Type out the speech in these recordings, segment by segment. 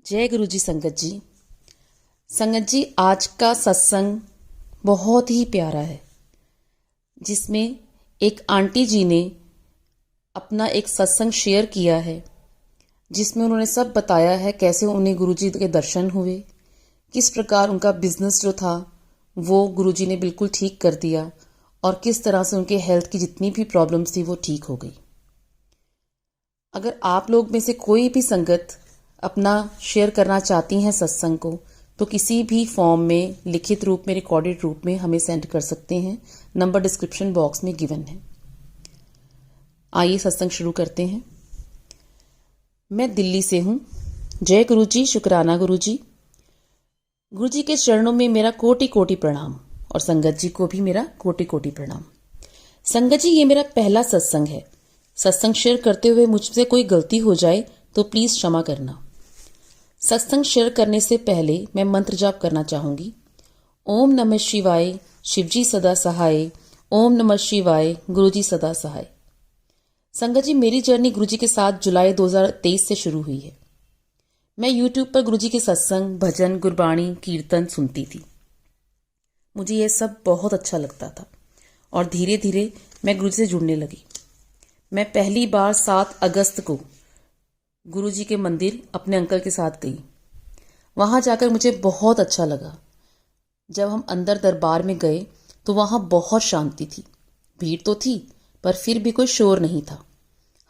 जय गुरु जी। संगत जी आज का सत्संग बहुत ही प्यारा है, जिसमें एक आंटी जी ने अपना एक सत्संग शेयर किया है, जिसमें उन्होंने सब बताया है कैसे उन्हें गुरु जी के दर्शन हुए, किस प्रकार उनका बिजनेस जो था वो गुरु जी ने बिल्कुल ठीक कर दिया और किस तरह से उनके हेल्थ की जितनी भी प्रॉब्लम्स थी वो ठीक हो गई। अगर आप लोग में से कोई भी संगत अपना शेयर करना चाहती हैं सत्संग को, तो किसी भी फॉर्म में, लिखित रूप में, रिकॉर्डेड रूप में हमें सेंड कर सकते हैं। नंबर डिस्क्रिप्शन बॉक्स में गिवन है। आइए सत्संग शुरू करते हैं। मैं दिल्ली से हूं। जय गुरु जी, शुक्राना गुरु जी। गुरु जी के चरणों में मेरा कोटि कोटि प्रणाम और संगत जी को भी मेरा कोटि कोटि प्रणाम। संगत जी, ये मेरा पहला सत्संग है। सत्संग शेयर करते हुए मुझसे कोई गलती हो जाए तो प्लीज क्षमा करना। सत्संग शेयर करने से पहले मैं मंत्र जाप करना चाहूंगी। ओम नमः शिवाय, शिवजी सदा सहाय। ओम नमः शिवाय, गुरुजी सदा सहाय। संगत जी, मेरी जर्नी गुरुजी के साथ जुलाई 2023 से शुरू हुई है। मैं यूट्यूब पर गुरुजी के सत्संग, भजन, गुरबाणी, कीर्तन सुनती थी। मुझे यह सब बहुत अच्छा लगता था और धीरे धीरे मैं गुरुजी से जुड़ने लगी। मैं पहली बार 7 अगस्त को गुरुजी के मंदिर अपने अंकल के साथ गई। वहां जाकर मुझे बहुत अच्छा लगा। जब हम अंदर दरबार में गए तो वहां बहुत शांति थी। भीड़ तो थी पर फिर भी कोई शोर नहीं था।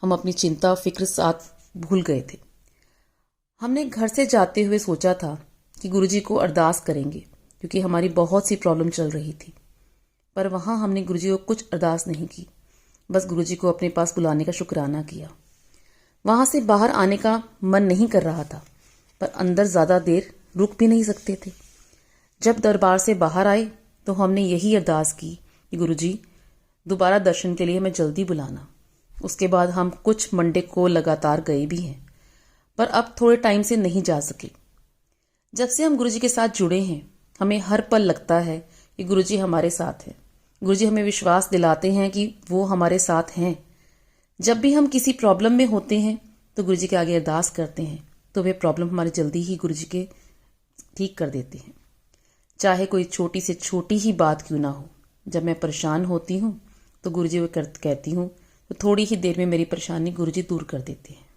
हम अपनी चिंता फिक्र साथ भूल गए थे। हमने घर से जाते हुए सोचा था कि गुरुजी को अरदास करेंगे, क्योंकि हमारी बहुत सी प्रॉब्लम चल रही थी। पर वहां हमने गुरुजी को कुछ अरदास नहीं की, बस गुरुजी को अपने पास बुलाने का शुक्राना किया। वहां से बाहर आने का मन नहीं कर रहा था, पर अंदर ज्यादा देर रुक भी नहीं सकते थे। जब दरबार से बाहर आए तो हमने यही अरदास की कि गुरुजी दोबारा दर्शन के लिए हमें जल्दी बुलाना। उसके बाद हम कुछ मंडे को लगातार गए भी हैं, पर अब थोड़े टाइम से नहीं जा सके। जब से हम गुरुजी के साथ जुड़े हैं, हमें हर पल लगता है कि गुरुजी हमारे साथ हैं। गुरुजी हमें विश्वास दिलाते हैं कि वो हमारे साथ हैं। जब भी हम किसी प्रॉब्लम में होते हैं तो गुरुजी के आगे अरदास करते हैं, तो वे प्रॉब्लम हमारी जल्दी ही गुरुजी के ठीक कर देते हैं। चाहे कोई छोटी से छोटी ही बात क्यों ना हो, जब मैं परेशान होती हूँ तो गुरुजी को कहती हूँ तो थोड़ी ही देर में मेरी परेशानी गुरुजी दूर कर देते हैं।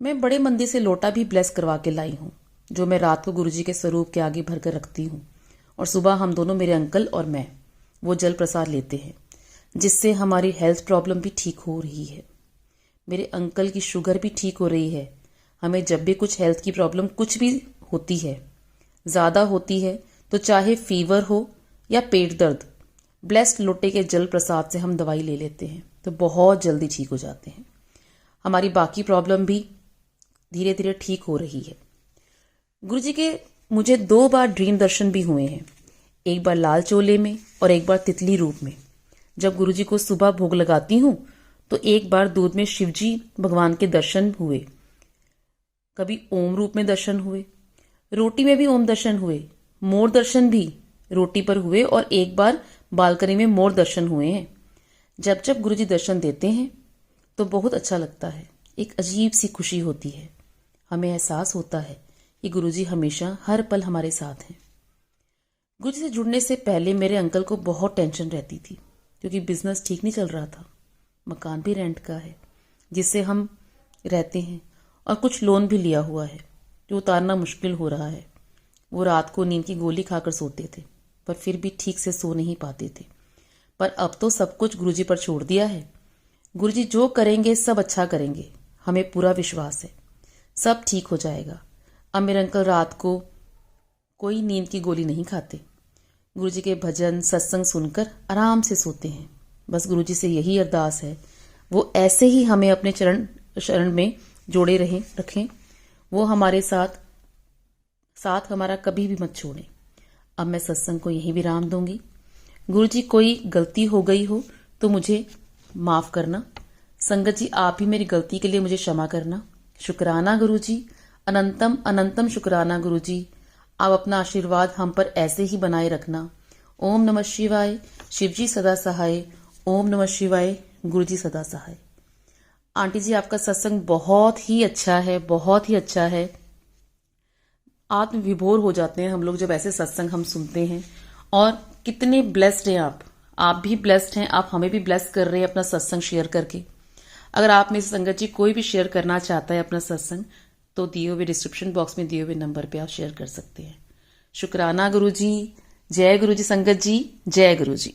मैं बड़े मंदिर से लोटा भी ब्लेस करवा के लाई हूँ, जो मैं रात को गुरुजी के स्वरूप के आगे भरकर रखती हूँ, और सुबह हम दोनों, मेरे अंकल और मैं, वो जल प्रसाद लेते हैं, जिससे हमारी हेल्थ प्रॉब्लम भी ठीक हो रही है। मेरे अंकल की शुगर भी ठीक हो रही है। हमें जब भी कुछ हेल्थ की प्रॉब्लम कुछ भी होती है, ज़्यादा होती है, तो चाहे फीवर हो या पेट दर्द, ब्लेस्ड लोटे के जल प्रसाद से हम दवाई ले लेते हैं तो बहुत जल्दी ठीक हो जाते हैं। हमारी बाकी प्रॉब्लम भी धीरे धीरे ठीक हो रही है। गुरुजी के मुझे 2 बार ड्रीम दर्शन भी हुए हैं, एक बार लाल चोले में और एक बार तितली रूप में। जब गुरुजी को सुबह भोग लगाती हूँ तो एक बार दूध में शिवजी भगवान के दर्शन हुए। कभी ओम रूप में दर्शन हुए, रोटी में भी ओम दर्शन हुए, मोर दर्शन भी रोटी पर हुए, और एक बार बालकनी में मोर दर्शन हुए हैं। जब जब गुरुजी दर्शन देते हैं तो बहुत अच्छा लगता है। एक अजीब सी खुशी होती है। हमें एहसास होता है कि गुरुजी हमेशा हर पल हमारे साथ हैं। गुरुजी से जुड़ने से पहले मेरे अंकल को बहुत टेंशन रहती थी, क्योंकि बिजनेस ठीक नहीं चल रहा था। मकान भी रेंट का है जिससे हम रहते हैं, और कुछ लोन भी लिया हुआ है जो उतारना मुश्किल हो रहा है। वो रात को नींद की गोली खाकर सोते थे, पर फिर भी ठीक से सो नहीं पाते थे। पर अब तो सब कुछ गुरुजी पर छोड़ दिया है। गुरुजी जो करेंगे सब अच्छा करेंगे, हमें पूरा विश्वास है। सब ठीक हो जाएगा। अब मेरे अंकल रात को कोई नींद की गोली नहीं खाते। गुरुजी के भजन सत्संग सुनकर आराम से सोते हैं। बस गुरुजी से यही अरदास है, वो ऐसे ही हमें अपने शरण में जोड़े रखें। वो हमारे साथ हमारा कभी भी मत छोड़ें। अब मैं सत्संग को यही विराम दूंगी। गुरुजी, कोई गलती हो गई हो तो मुझे माफ करना। संगत जी, आप भी मेरी गलती के लिए मुझे क्षमा करना। शुक्राना गुरुजी, अनंतम अनंतम शुक्राना गुरुजी। आप अपना आशीर्वाद हम पर ऐसे ही बनाए रखना। ओम नमः शिवाय, शिवजी सदा सहाय। ओम नमः शिवाय, गुरुजी सदा सहाय। आंटी जी, आपका सत्संग बहुत ही अच्छा है, बहुत ही अच्छा है। आत्म विभोर हो जाते हैं हम लोग जब ऐसे सत्संग हम सुनते हैं। और कितने ब्लेस्ड हैं आप भी ब्लेस्ड हैं, आप हमें भी ब्लेस कर रहे हैं अपना सत्संग शेयर करके। अगर आप में से संगत जी कोई भी शेयर करना चाहता है अपना सत्संग, तो दिए हुए डिस्क्रिप्शन बॉक्स में दिए हुए नंबर पे आप शेयर कर सकते हैं। शुक्राना गुरु जी। जय गुरु जी संगत जी, जय गुरु जी।